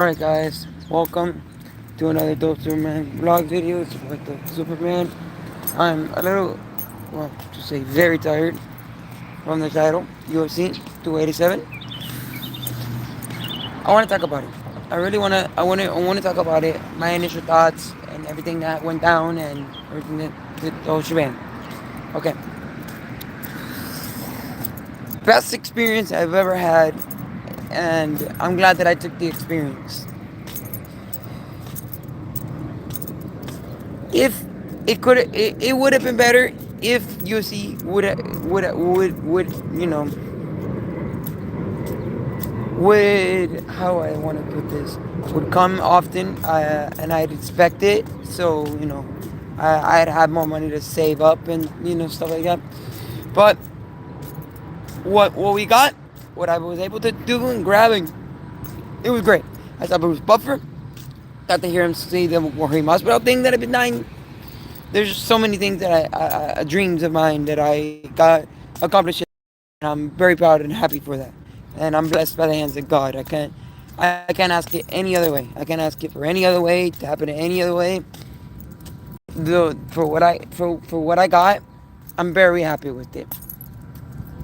Alright guys, welcome to another Dope Superman vlog videos with the Superman. I'm a little, well, to say very tired from the title, UFC 287. I want to talk about it. I want to talk about it, my initial thoughts and everything that went down and everything the whole shebang. Okay. Best experience I've ever had, and I'm glad that I took the experience. If it would have been better if UC would how I want to put this would come often, and I'd expect it. So I'd have more money to save up and stuff like that. But what we got, what I was able to do and grabbing, it was great. I saw Bruce Buffer. Got to hear him say the Warheim Hospital thing that I've been dying. There's so many things that dreams of mine that I got accomplished, and I'm very proud and happy for that. And I'm blessed by the hands of God. I can't ask it any other way. I can't ask it for any other way to happen in any other way. For what I got, I'm very happy with it.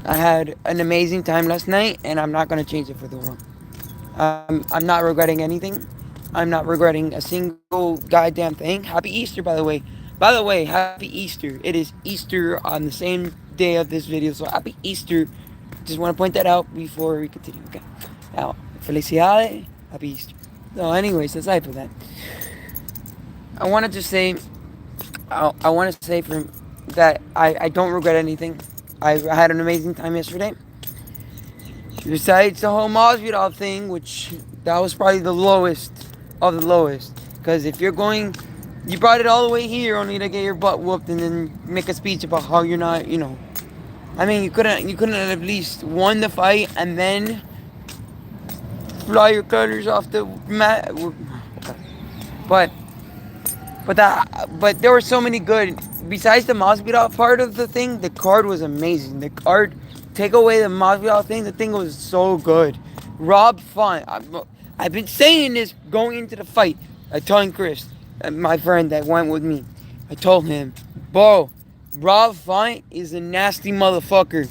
I had an amazing time last night, and I'm not gonna change it for the world. I'm not regretting anything. I'm not regretting a single goddamn thing. Happy Easter, by the way. By the way, happy Easter. It is Easter on the same day of this video, so happy Easter. Just want to point that out before we continue. Okay. Now, felicidades. Happy Easter. So, anyways, aside from that, I wanted to say, I want to say for that I don't regret anything. I had an amazing time yesterday. Besides the whole Masvidal thing, which that was probably the lowest of the lowest. Because if you're going, you brought it all the way here only to get your butt whooped and then make a speech about how you're not, I mean, you couldn't at least won the fight and then fly your colors off the mat. But but there were so many good. Besides the Masvidal part of the thing, the card was amazing. The card, take away the Masvidal thing, the thing was so good. Rob Font, I've been saying this going into the fight. I told Chris, my friend that went with me, I told him, bro, Rob Font is a nasty motherfucker.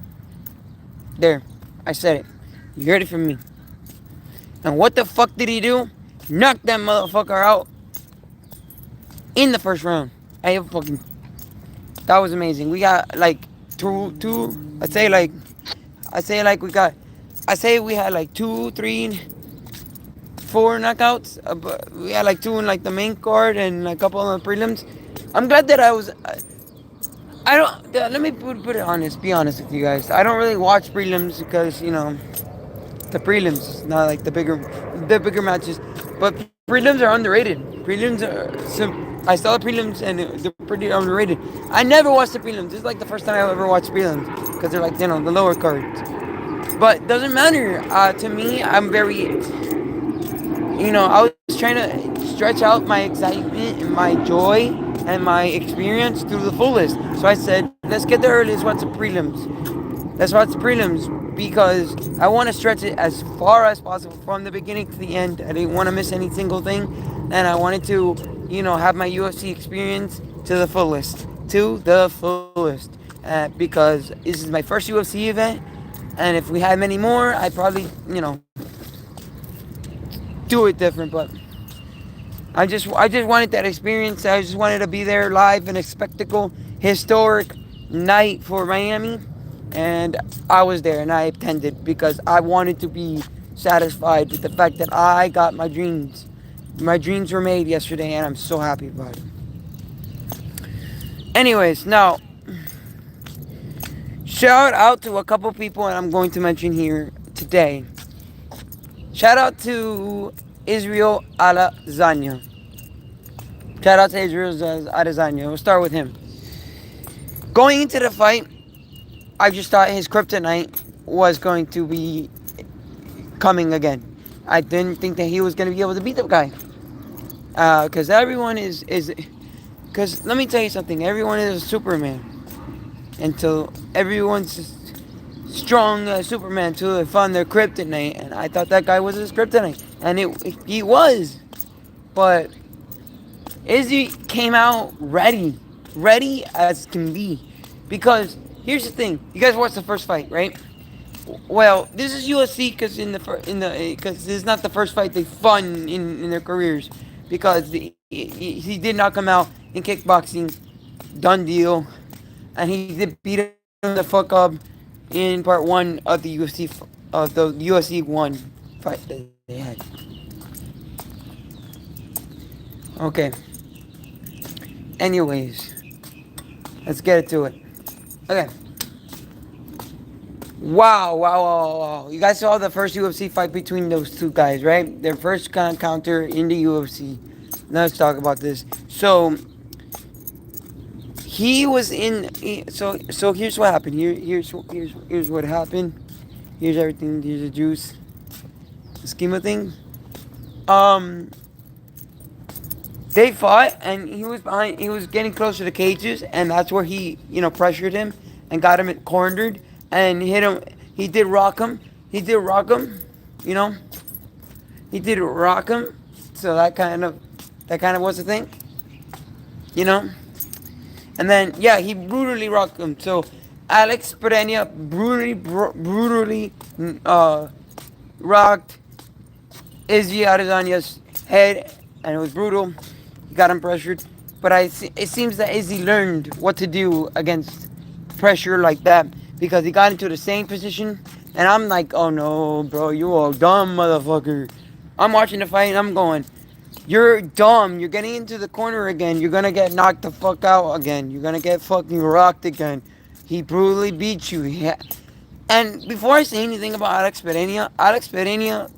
There, I said it. You heard it from me. And what the fuck did he do? Knock that motherfucker out in the first round. That was amazing. We got like two. I say we had like 2, 3, 4 knockouts. But we had like 2 in like the main card and a couple on the prelims. I'm glad that I was. I don't. Let me put it honest. Be honest with you guys. I don't really watch prelims because the prelims, not like the bigger matches. But prelims are underrated. Prelims are I saw the prelims and they're pretty underrated. I never watched the prelims. This is like the first time I ever watched prelims because they're like the lower cards. But doesn't matter. To me, I'm very. I was trying to stretch out my excitement and my joy and my experience to the fullest. So I said, let's get there early. Let's watch the prelims. Let's watch the prelims because I want to stretch it as far as possible from the beginning to the end. I didn't want to miss any single thing, and I wanted to, have my UFC experience to the fullest, because this is my first UFC event, and if we had many more, I'd probably, do it different. But I just wanted that experience. I just wanted to be there live in a spectacle, historic night for Miami. And I was there and I attended because I wanted to be satisfied with the fact that I got my dreams. My dreams were made yesterday and I'm so happy about it. Anyways, now, shout out to a couple people and I'm going to mention here today. Shout out to Israel Adesanya. Shout out to Israel Adesanya. We'll start with him. Going into the fight, I just thought his kryptonite was going to be coming again. I didn't think that he was going to be able to beat the guy. Because everyone is... Because let me tell you something. Everyone is a Superman. Until everyone's strong Superman to find their kryptonite. And I thought that guy was his kryptonite. and he was, but Izzy came out ready as can be, because here's the thing: you guys watched the first fight, right? Well, this is UFC because because this is not the first fight they fought in their careers, because he did not come out in kickboxing, done deal, and he did beat him the fuck up in part one of the UFC one fight that they had. Okay. Anyways, let's get to it. Okay. Wow. You guys saw the first UFC fight between those two guys, right? Their first encounter in the UFC. Let's talk about this. So, he was in. So here's what happened. Here's what happened. Here's everything. Here's the juice. The scheme of things. Um, they fought, and he was behind. He was getting closer to the cages, and that's where he, pressured him and got him cornered and hit him. He did rock him. He did rock him. You know, he did rock him. So that kind of was the thing. You know, and then yeah, he brutally rocked him. So Alex Pereira brutally rocked Izzy Adesanya's head, and it was brutal. He got him pressured, but it seems that Izzy learned what to do against pressure like that, because he got into the same position, and I'm like, oh no, bro, you a dumb motherfucker. I'm watching the fight, and I'm going, you're dumb. You're getting into the corner again. You're gonna get knocked the fuck out again. You're gonna get fucking rocked again. He brutally beat you. And before I say anything about Alex Pereira,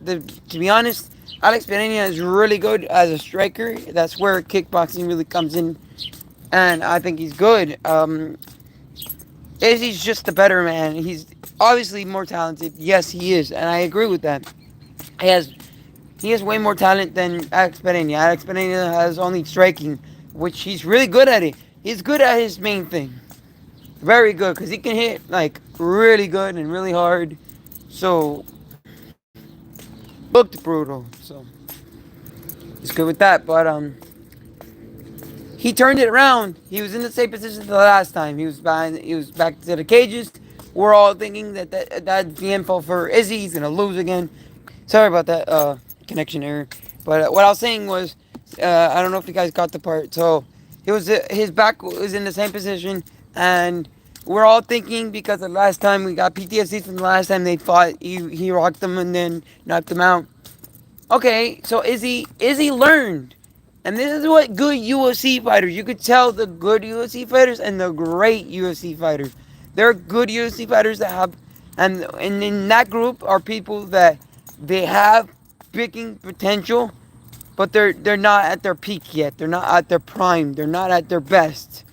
to be honest, Alex Pereira is really good as a striker. That's where kickboxing really comes in, and I think he's good. Izzy's just a better man. He's obviously more talented. Yes, he is, and I agree with that. He has he has way more talent than Alex Pereira. Alex Pereira has only striking, which he's really good at it. He's good at his main thing. Very good, because he can hit like really good and really hard. So looked brutal. So he's good with that. But he turned it around. He was in the same position the last time. He was back to the cages. We're all thinking that's the info for Izzy. He's gonna lose again. Sorry about that connection error. But what I was saying was, I don't know if you guys got the part. So his back was in the same position, and we're all thinking, because the last time we got PTSD from the last time they fought, he rocked them and then knocked them out. Okay, so Izzy learned. And this is what good UFC fighters, you could tell the good UFC fighters and the great UFC fighters. There are good UFC fighters that have, and in that group are people that they have picking potential, but they're not at their peak yet. They're not at their prime. They're not at their best.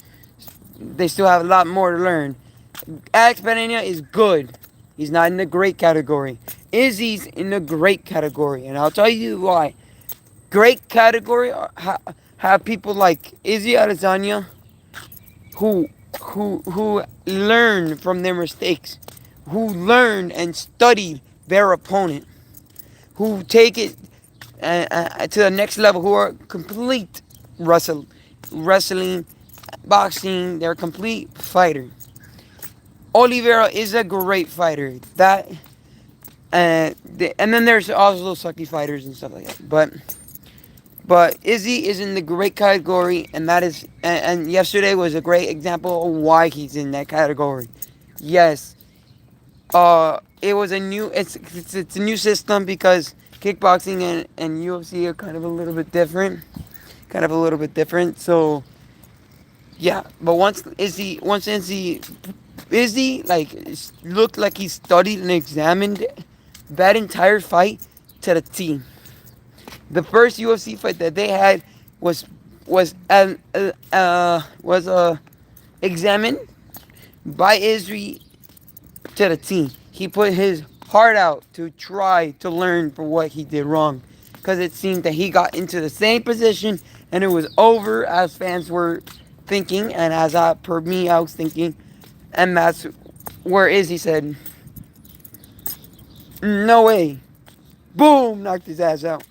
They still have a lot more to learn. Alex Pereira is good. He's not in the great category. Izzy's in the great category, and I'll tell you why. Great category have people like Izzy Adesanya, who learn from their mistakes, who learn and study their opponent, who take it to the next level, who are complete wrestling, boxing. They're a complete fighter. Oliveira is a great fighter. And then there's also those sucky fighters and stuff like that. But Izzy is in the great category, and that is, and yesterday was a great example of why he's in that category. Yes, it was it's a new system, because kickboxing and UFC are kind of a little bit different, So yeah, but Izzy like looked like he studied and examined that entire fight to the T. The first UFC fight that they had was was uh, examined by Izzy to the T. He put his heart out to try to learn for what he did wrong, because it seemed that he got into the same position and it was over, as fans were thinking, and per me I was thinking, and that's where Izzy said, no way. Boom, knocked his ass out.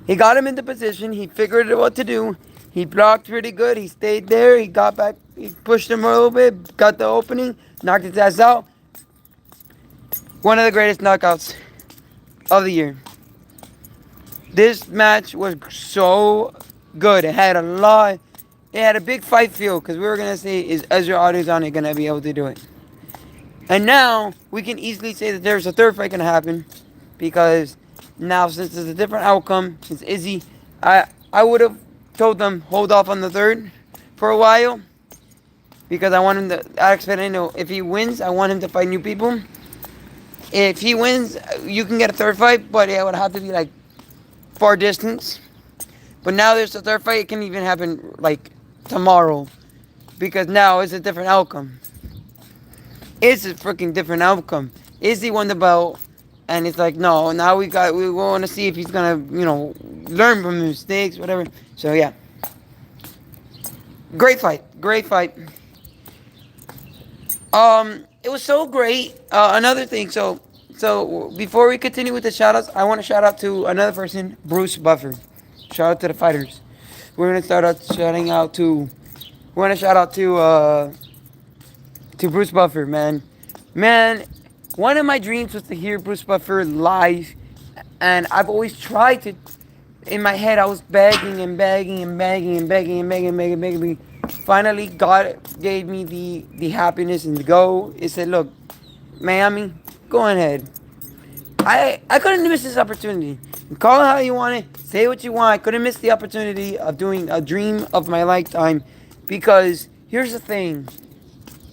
He got him into position. He figured out what to do. He blocked pretty good. He stayed there. He got back. He pushed him a little bit. Got the opening. Knocked his ass out. One of the greatest knockouts of the year. This match was so good. It had a lot. It had a big fight feel because we were gonna see, is Ezra Adesanya gonna be able to do it? And now we can easily say that there's a third fight gonna happen because now since it's a different outcome, since Izzy, I would have told them hold off on the third for a while because I want him to. Alex Fernando, if he wins, I want him to fight new people. If he wins, you can get a third fight, but it would have to be like far distance. But now there's a third fight. It can even happen like tomorrow because now it's a different outcome. It's a freaking different outcome. Izzy won the belt, and it's like no. Now we want to see if he's gonna learn from his mistakes, whatever. So yeah, great fight, great fight. It was so great. Another thing, so before we continue with the shout outs, I want to shout out to another person, Bruce Buffer. Shout out to the fighters. We're gonna start out shouting out to. We want to shout out to Bruce Buffer, man. Man, one of my dreams was to hear Bruce Buffer live, and I've always tried to. In my head, I was begging and begging and begging and begging and begging and begging and begging. Finally, God gave me the happiness and the go. It said, "Look, Miami, go ahead." I couldn't miss this opportunity. Call it how you want it. Say what you want. I couldn't miss the opportunity of doing a dream of my lifetime, because here's the thing.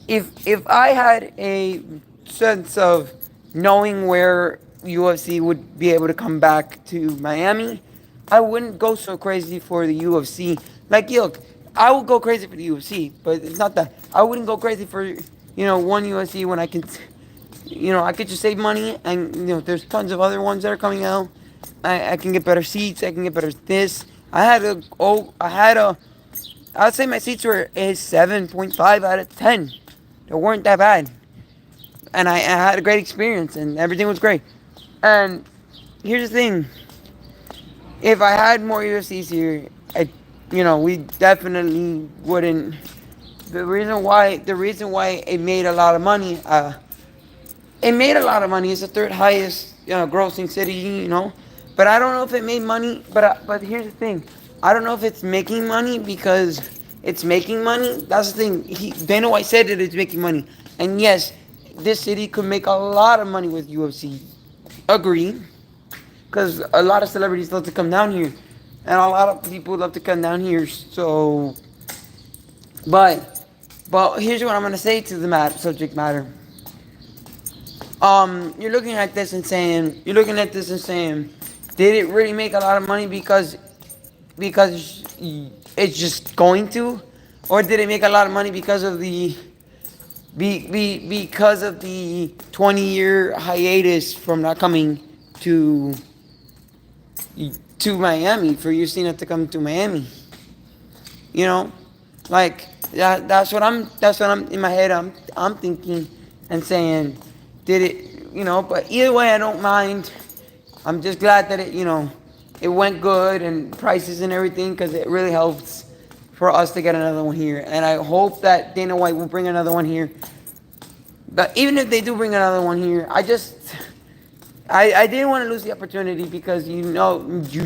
If I had a sense of knowing where UFC would be able to come back to Miami, I wouldn't go so crazy for the UFC. Like, look, I would go crazy for the UFC, but it's not that. I wouldn't go crazy for one UFC when I can, I could just save money, and there's tons of other ones that are coming out. I can get better seats. I can get better this. I'd say my seats were a 7.5 out of 10. They weren't that bad. And I had a great experience, and everything was great. And here's the thing. If I had more UFCs here, we definitely wouldn't. The reason why it made a lot of money, It's the third highest, grossing city, But I don't know if it made money. But here's the thing. I don't know if it's making money because it's making money. That's the thing. Dana White said that it's making money, and yes, this city could make a lot of money with UFC. Agree, because a lot of celebrities love to come down here, and a lot of people love to come down here. So, but here's what I'm gonna say to the subject matter. You're looking at this and saying, did it really make a lot of money because it's just going to, or did it make a lot of money because of the because of the 20-year hiatus from not coming to Miami, for Justina to come to Miami? Like that's what I'm in my head. I'm thinking and saying, did it? But either way, I don't mind. I'm just glad that it went good, and prices and everything, because it really helps for us to get another one here. And I hope that Dana White will bring another one here. But even if they do bring another one here, I didn't want to lose the opportunity, because you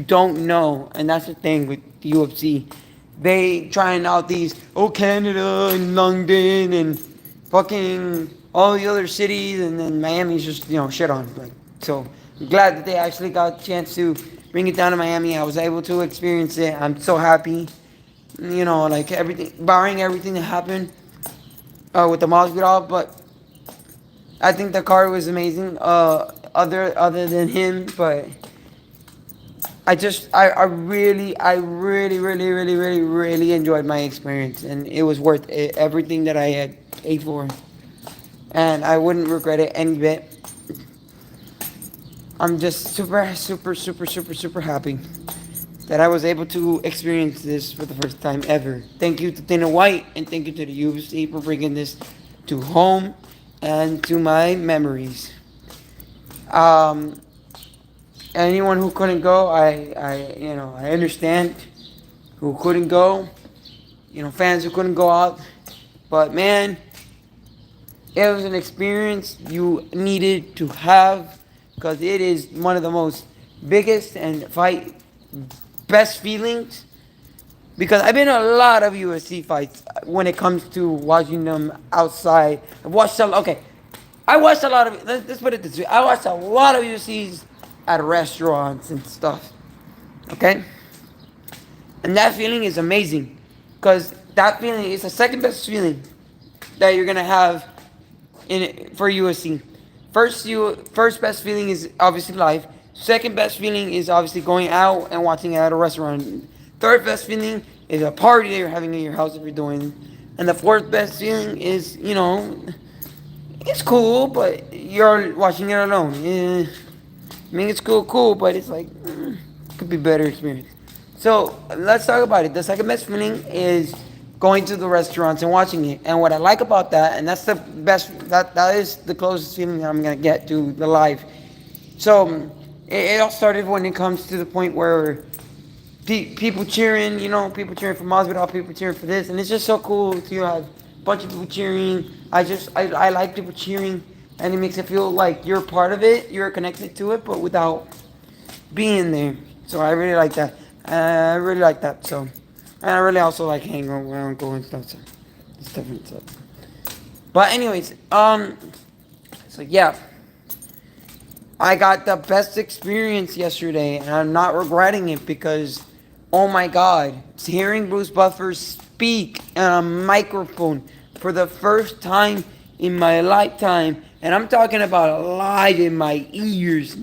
don't know, and that's the thing with the UFC. They trying out these Canada and London and fucking all the other cities, and then Miami's just shit on. Like, so I'm glad that they actually got a chance to bring it down to Miami. I was able to experience it. I'm so happy. Like everything, barring everything that happened with the Masvidal, but I think the card was amazing. Other than him, but I really, really enjoyed my experience, and it was worth it, everything that I had paid for, and I wouldn't regret it any bit. I'm just super, super, super, super, super happy that I was able to experience this for the first time ever. Thank you to Dana White, and thank you to the UFC for bringing this to home and to my memories. Um, anyone who couldn't go, I understand who couldn't go. Fans who couldn't go out. But man, it was an experience you needed to have because it is one of the most biggest and fight best feelings. Because I've been to a lot of UFC fights when it comes to watching them outside. I watched a lot of. Let's put it this way. I watched a lot of UFCs at restaurants and stuff. Okay, and that feeling is amazing, because that feeling is the second best feeling that you're gonna have for UFC. First best feeling is obviously live. Second best feeling is obviously going out and watching it at a restaurant. Third best feeling is a party that you're having in your house if you're doing. And the fourth best feeling is, it's cool, but you're watching it alone. I mean, it's cool, but it's like, could be better experience. So let's talk about it. The second best feeling is going to the restaurants and watching it. And what I like about that, and that's the best, that is the closest feeling that I'm gonna get to the live. So it all started when it comes to the point where people cheering, people cheering for Masvidal, people cheering for this, and it's just so cool to have a bunch of people cheering. I like people cheering, and it makes it feel like you're part of it, you're connected to it, but without being there. So I really like that. I really like that. So, and I really also like hanging around, going stuff. So it's different. So, but anyways, so yeah. I got the best experience yesterday, and I'm not regretting it because, oh my God, hearing Bruce Buffer speak on a microphone for the first time in my lifetime, and I'm talking about live in my ears,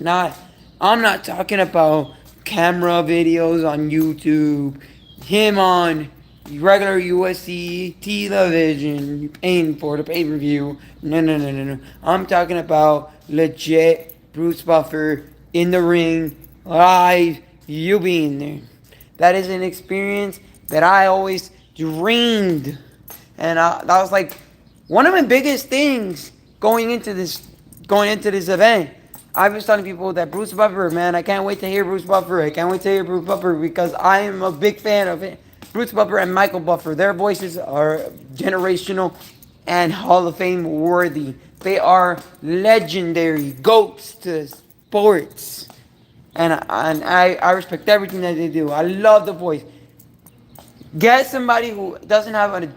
I'm not talking about camera videos on YouTube, him on regular USC television paying for the pay-per-view. No. I'm talking about legit Bruce Buffer in the ring, live, you being there. That is an experience that I always dreamed. And that was like one of my biggest things going into this event. I was telling people that Bruce Buffer, man, I can't wait to hear Bruce Buffer. I can't wait to hear Bruce Buffer because I am a big fan of it. Bruce Buffer and Michael Buffer, their voices are generational and Hall of Fame worthy. They are legendary goats to sports. And I respect everything that they do. I love the voice. Get somebody who doesn't have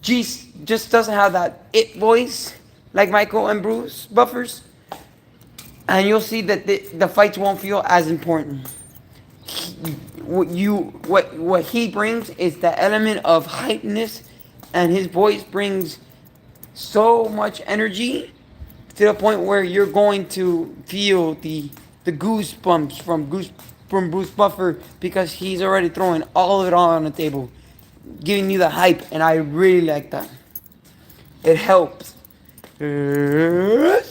just doesn't have that it voice like Michael and Bruce Buffers, and you'll see that the fights won't feel as important. What he brings is the element of hypeness, and his voice brings so much energy to the point where you're going to feel the goosebumps from Bruce Buffer because he's already throwing all of it on the table, giving you the hype, and I really like that. It helps. I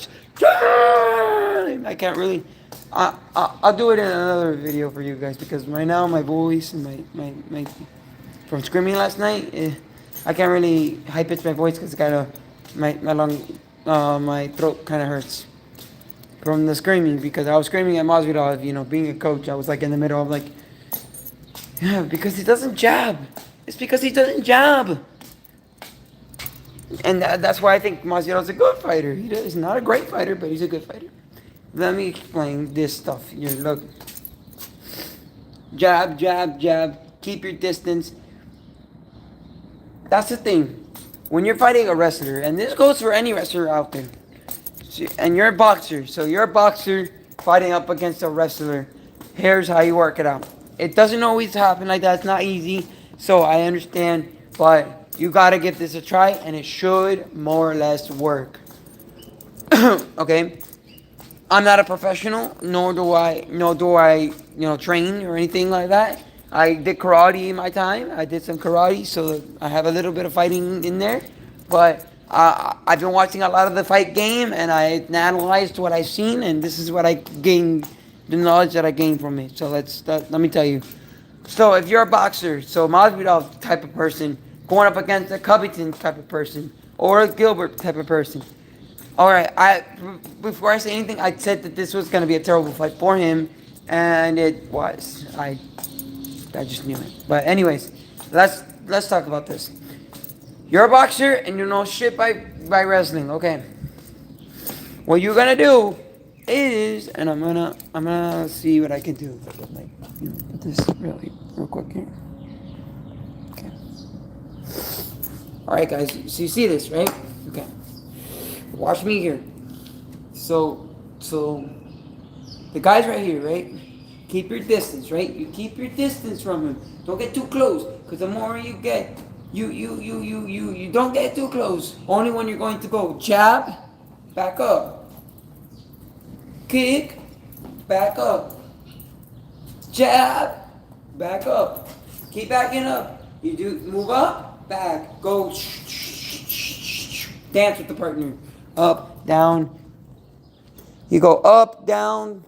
can't really. I'll do it in another video for you guys because right now my voice and my from screaming last night, I can't really high pitch my voice because kind of my throat kind of hurts from the screaming because I was screaming at Masvidal. Being a coach, I was like in the middle of like, yeah, because he doesn't jab. It's because he doesn't jab. And that's why I think Masvidal's a good fighter. He's not a great fighter, but he's a good fighter. Let me explain this stuff. Here, look. Jab, jab, jab. Keep your distance. That's the thing. When you're fighting a wrestler, and this goes for any wrestler out there, and you're a boxer, so you're a boxer fighting up against a wrestler, here's how you work it out. It doesn't always happen like that. It's not easy, so I understand, but you gotta give this a try, and it should more or less work. Okay? I'm not a professional, nor do I train or anything like that. I did karate in my time. I did some karate, so I have a little bit of fighting in there. But I've been watching a lot of the fight game, and I analyzed what I've seen, and this is what I gained, the knowledge that I gained from it. So let me tell you. So if you're a boxer, so Masvidal type of person, going up against a Covington type of person, or a Gilbert type of person, All right, before I say anything, I said that this was gonna be a terrible fight for him, and it was. I just knew it. But anyways, let's talk about this. You're a boxer and you know shit by wrestling. Okay. What you're gonna do is, and I'm gonna see what I can do. Like, put this real quick here. Okay. All right, guys. So you see this, right? Okay. Watch me here. So the guy's right here, right? Keep your distance, right? You keep your distance from him. Don't get too close, because the more you get, you don't get too close. Only when you're going to go jab, back up, kick, back up, jab, back up, keep backing up. You do move up, back, go, dance with the partner, up, down. You go up, down.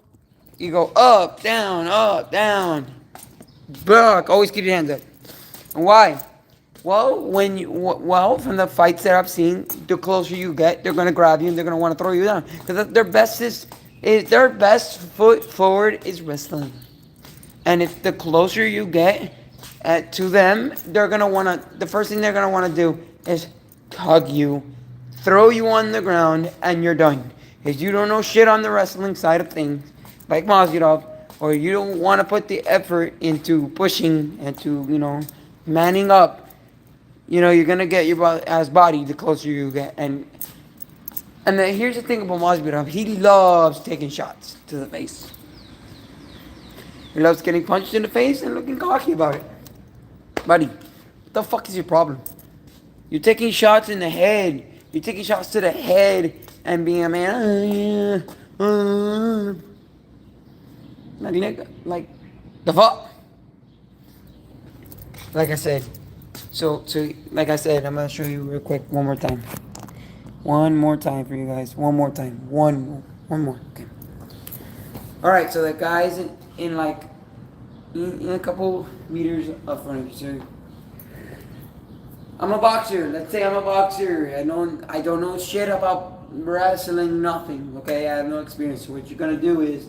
You go up, down. Block. Always keep your hands up. And why? Well, from the fights that I've seen, the closer you get, they're gonna grab you and they're gonna want to throw you down because their best foot forward is wrestling. And if the closer you get to them, they're gonna wanna. The first thing they're gonna want to do is hug you, throw you on the ground, and you're done. If you don't know shit on the wrestling side of things, like Masvidal, or you don't want to put the effort into pushing and to, manning up, you're going to get your ass body the closer you get. And then here's the thing about Masvidal. He loves taking shots to the face. He loves getting punched in the face and looking cocky about it. Buddy, what the fuck is your problem? You're taking shots in the head. You're taking shots to the head and being a man. Like the fuck. Like I said. So like I said, I'm gonna show you real quick one more time. One more time for you guys. One more time. One more. Okay. All right. So the guy's in a couple meters up front of you. So I'm a boxer. Let's say I'm a boxer. I don't know shit about wrestling. Nothing. Okay. I have no experience. So what you're gonna do is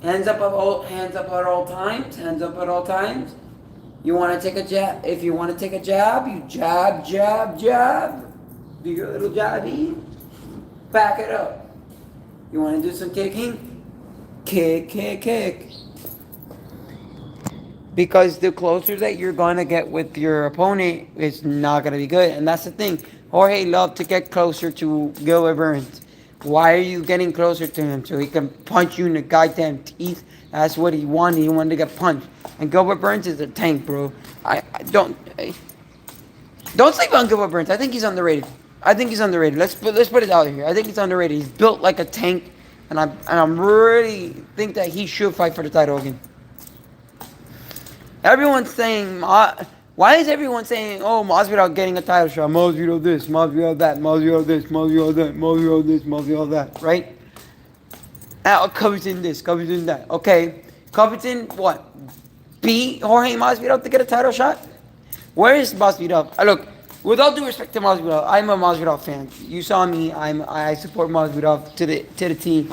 hands up at all times. Hands up at all times. You want to take a jab. If you want to take a jab, you jab. Do your little jabby. Back it up. You want to do some kicking? Kick. Because the closer that you're going to get with your opponent, it's not going to be good. And that's the thing. Jorge loved to get closer to Gilbert Burns. Why are you getting closer to him? So he can punch you in the goddamn teeth. That's what he wanted. He wanted to get punched. And Gilbert Burns is a tank, bro. Don't sleep on Gilbert Burns. I think he's underrated. Let's put it out here. I think he's underrated. He's built like a tank, and I'm really think that he should fight for the title again. Everyone's saying, why is everyone saying, oh, Masvidal getting a title shot, Masvidal this, Masvidal that, Masvidal this, Masvidal that, Masvidal this, Masvidal that, right? Covington this, Covington that. Okay, Covington what? Beat Jorge Masvidal to get a title shot? Where is Masvidal? Look, with all due respect to Masvidal, I'm a Masvidal fan. You saw me. I support Masvidal to the T,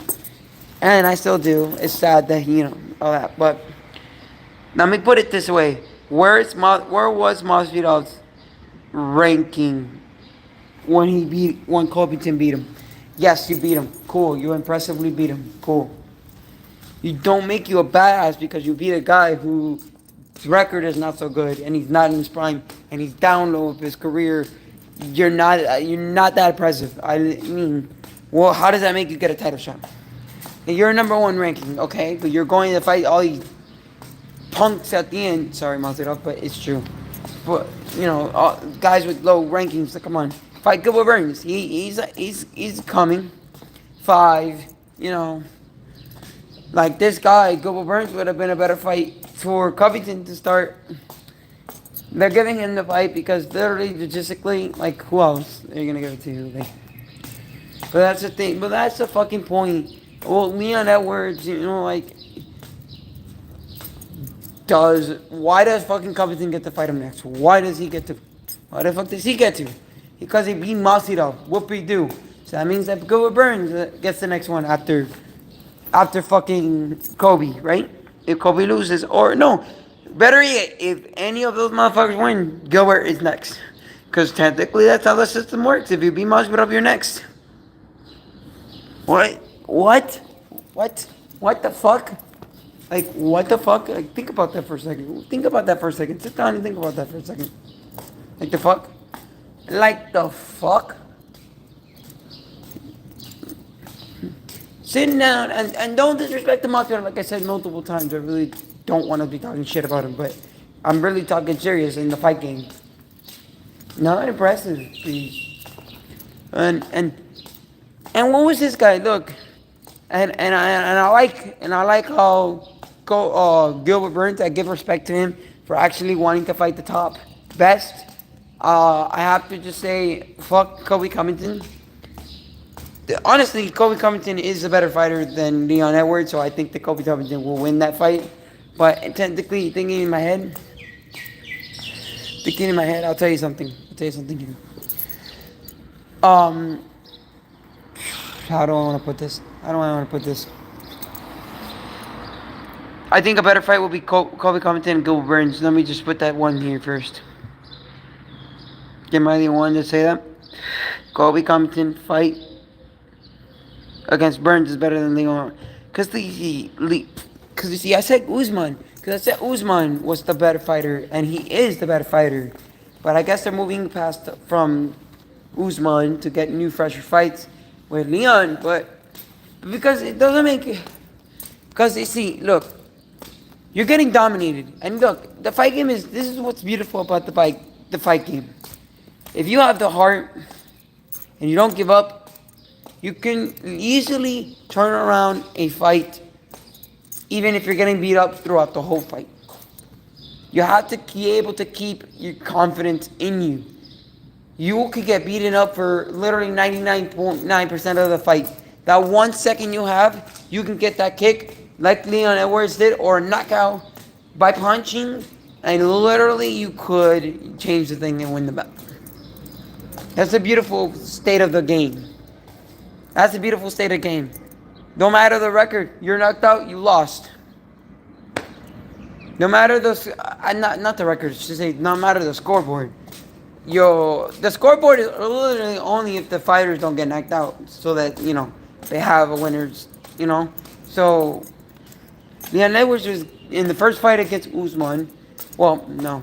and I still do. It's sad that all that, but let me put it this way: where was Masvidal's ranking when Covington beat him? Yes, you beat him. Cool. You impressively beat him. Cool. You don't make you a badass because you beat a guy whose record is not so good and he's not in his prime and he's down low of his career. You're not that impressive. I mean, well, how does that make you get a title shot? And you're number one ranking, okay? But you're going to fight all these punks at the end. Sorry, Masvidal, but it's true. But guys with low rankings, come on, fight Gilbert Burns. He's coming. 5, like this guy, Gilbert Burns would have been a better fight for Covington to start. They're giving him the fight because literally, logistically, like who else are you gonna give it to? But that's the thing. But that's the fucking point. Well, Leon Edwards, why does fucking Covington get to fight him next? Why the fuck does he get to? Because he beat Masvidal. Whoop-de-doo. So that means that Gilbert Burns gets the next one after fucking Kobe, right? If Kobe loses, or no, better yet, if any of those motherfuckers win, Gilbert is next. Because technically, that's how the system works. If you beat Masvidal, you're next. What? What? What? What the fuck? Like, what the fuck? Like, think about that for a second. Think about that for a second. Sit down and think about that for a second. Like the fuck? Like the fuck? Sitting down and don't disrespect the Masvidal. Like I said multiple times, I really don't want to be talking shit about him, but I'm really talking serious in the fight game. Not impressive, please. And what was this guy? Look, and I like how Gilbert Burns. I give respect to him for actually wanting to fight the top best. I have to just say, fuck Kobe Covington. Honestly, Kobe Covington is a better fighter than Leon Edwards, so I think that Kobe Covington will win that fight. But technically, thinking in my head, I'll tell you something. Here. Um, how do I want to put this? I think a better fight will be Kobe Covington and Gilbert Burns. Let me just put that one here first. Am I the one to say that? Kobe Covington fight against Burns is better than Leon. Because you see, I said Usman. Because I said Usman was the better fighter, and he is the better fighter. But I guess they're moving past from Usman to get new, fresher fights with Leon. But because it doesn't make it. Because you see, look, you're getting dominated, and look, the fight game is. This is what's beautiful about the fight game. If you have the heart and you don't give up, you can easily turn around a fight, even if you're getting beat up throughout the whole fight. You have to be able to keep your confidence in you. You could get beaten up for literally 99.9% of the fight. That 1 second you have, you can get that kick like Leon Edwards did, or a knockout by punching, and literally you could change the thing and win the battle. That's the beautiful state of the game. That's the beautiful state of the game. No matter the record, you're knocked out, you lost. No matter not the record, just say no matter the scoreboard. The scoreboard is literally only if the fighters don't get knocked out, so that they have a winners. So Leon Edwards was in the first fight against Usman. Well, no,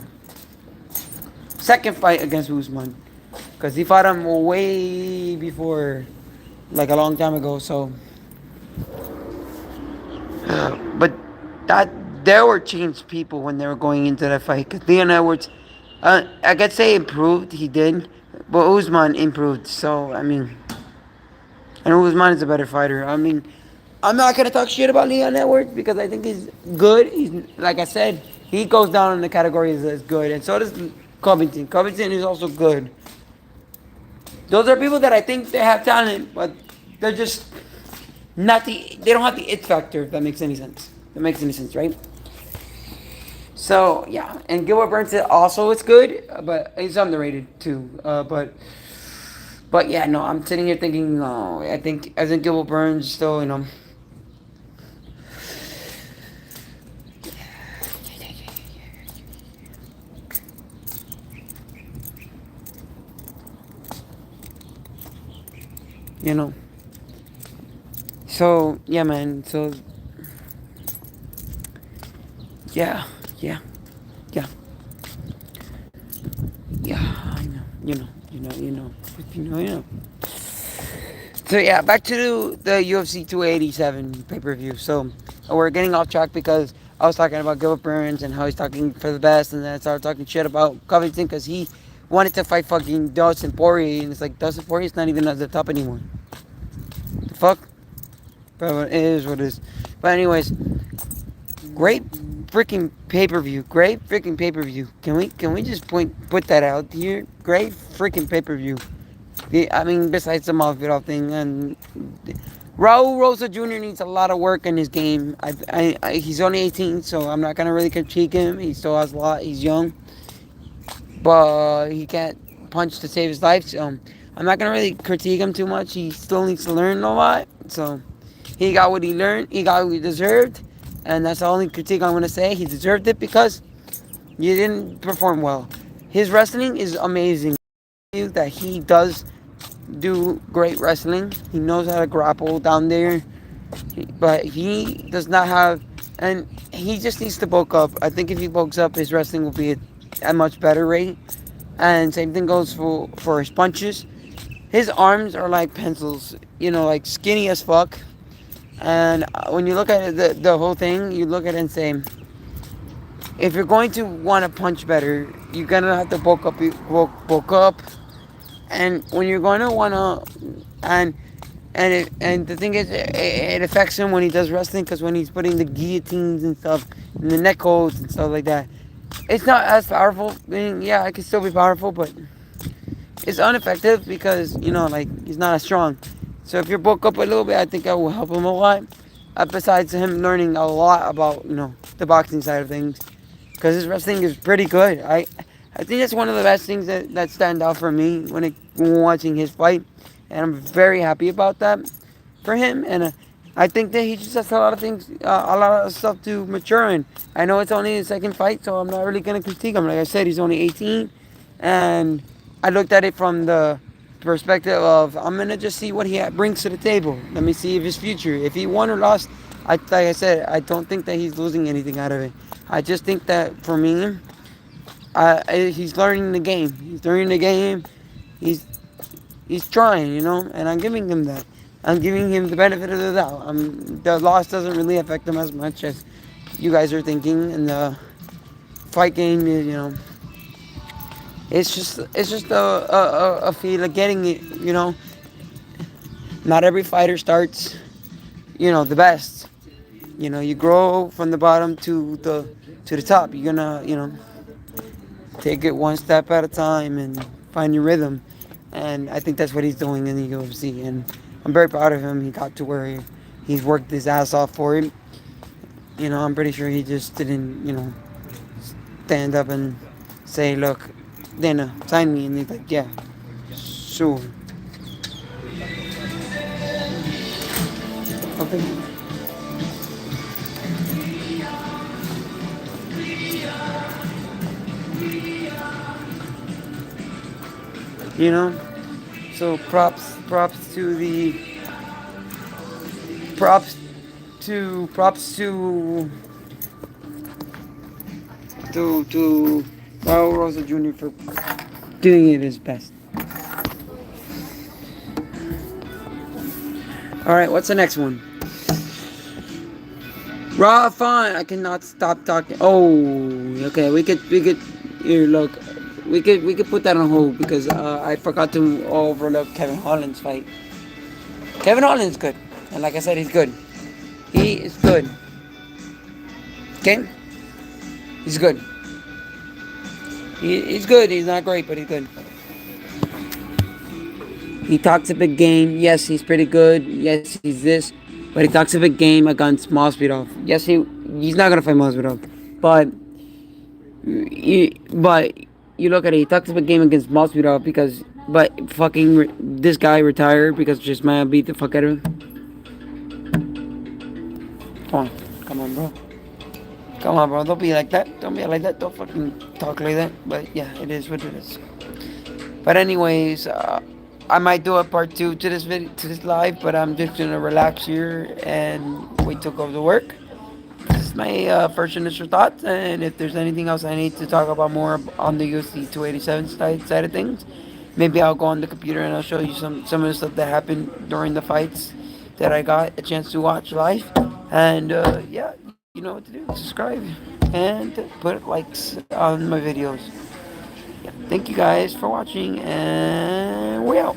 second fight against Usman, because he fought him way before, like a long time ago. So, but that there were changed people when they were going into that fight. Because Leon Edwards, I could say improved. He did, but Usman improved. So I mean, and Usman is a better fighter. I mean, I'm not gonna talk shit about Leon Edwards because I think he's good. He's, like I said, he goes down in the categories as good, and so does Covington. Covington is also good. Those are people that I think they have talent, but they're just they don't have the it factor, if that makes any sense. Right? So yeah, and Gilbert Burns also is good, but he's underrated too. But yeah, no, I'm sitting here thinking, no, I think Gilbert Burns still, you know. So yeah, man. So yeah, yeah, yeah, yeah. I know, you know. So yeah, back to the UFC 287 pay-per-view. So we're getting off track because I was talking about Gilbert Burns and how he's talking for the best, and then I started talking shit about Covington because he wanted to fight fucking Dustin Poirier, and it's like Dustin Poirier's not even at the top anymore. The fuck? But it is what it is. But anyways, great freaking pay-per-view. Can we just put that out here? Great freaking pay-per-view. I mean, besides the Masvidal thing, and Raul Rosa Jr. needs a lot of work in his game. He's only 18, so I'm not gonna really critique him. He still has a lot. He's young, but he can't punch to save his life. So I'm not gonna really critique him too much. He still needs to learn a lot. So he got what he learned. He got what he deserved, and that's the only critique I'm gonna say. He deserved it because you didn't perform well. His wrestling is amazing. That he does do great wrestling. He knows how to grapple down there, but he does not have, and he just needs to bulk up. I think if he bulks up, his wrestling will be at a much better rate. And same thing goes for his punches. His arms are like pencils, like skinny as fuck. And when you look at it, the whole thing, you look at it and say, if you're going to want to punch better, you're gonna have to bulk up. And when you're going to wanna, and the thing is, it affects him when he does wrestling because when he's putting the guillotines and stuff, and the neck holds and stuff like that, it's not as powerful. I mean, yeah, it can still be powerful, but it's ineffective because like he's not as strong. So if you're bulk up a little bit, I think that will help him a lot. Besides him learning a lot about the boxing side of things, because his wrestling is pretty good. I think that's one of the best things that stand out for me when watching his fight, and I'm very happy about that for him. And I think that he just has a lot of things, a lot of stuff to mature in. I know it's only his second fight, so I'm not really gonna critique him. Like I said, he's only 18, and I looked at it from the perspective of I'm gonna just see what he brings to the table. Let me see if his future, if he won or lost. Like I said, I don't think that he's losing anything out of it. I just think that for me, he's learning the game. He's learning the game. He's he's trying, and I'm giving him that. I'm giving him the benefit of the doubt. The loss doesn't really affect him as much as you guys are thinking, and the fight game is, it's just a feel of getting it. Not every fighter starts, the best. You grow from the bottom to the top. You're gonna, take it one step at a time and find your rhythm. And I think that's what he's doing in the UFC. And I'm very proud of him. He got to where he's worked his ass off for it. I'm pretty sure he just didn't, stand up and say, look, Dana, sign me. And he's like, yeah, sure. Okay. You know, so props to the props to Raul Rosa Jr. for doing it his best. All right, what's the next one? Raw fun. I cannot stop talking. Oh, okay. We could here look. We could put that on hold because I forgot to overlook Kevin Holland's fight. Kevin Holland's good, and like I said, he's good. He is good. Okay, he's good. He's good. He's not great, but he's good. He talks a big game. Yes, he's pretty good. Yes, he's this, but he talks a big game against Masvidal. Yes, he's not gonna fight Masvidal, but but you look at it. He talks a big game against Masvidal because but fucking this guy retired because just man beat the fuck out of him. Come on, bro. Come on, bro. Don't be like that. Don't be like that. Don't fucking talk like that. But yeah, it is what it is. But anyways, I might do a part two to this video, to this live, but I'm just gonna relax here and wait till go to work. This is my first initial thoughts, and if there's anything else I need to talk about more on the UFC 287 side of things, maybe I'll go on the computer and I'll show you some of the stuff that happened during the fights that I got a chance to watch live. And yeah, you know what to do. Subscribe and put likes on my videos. Yeah, thank you guys for watching, and we out.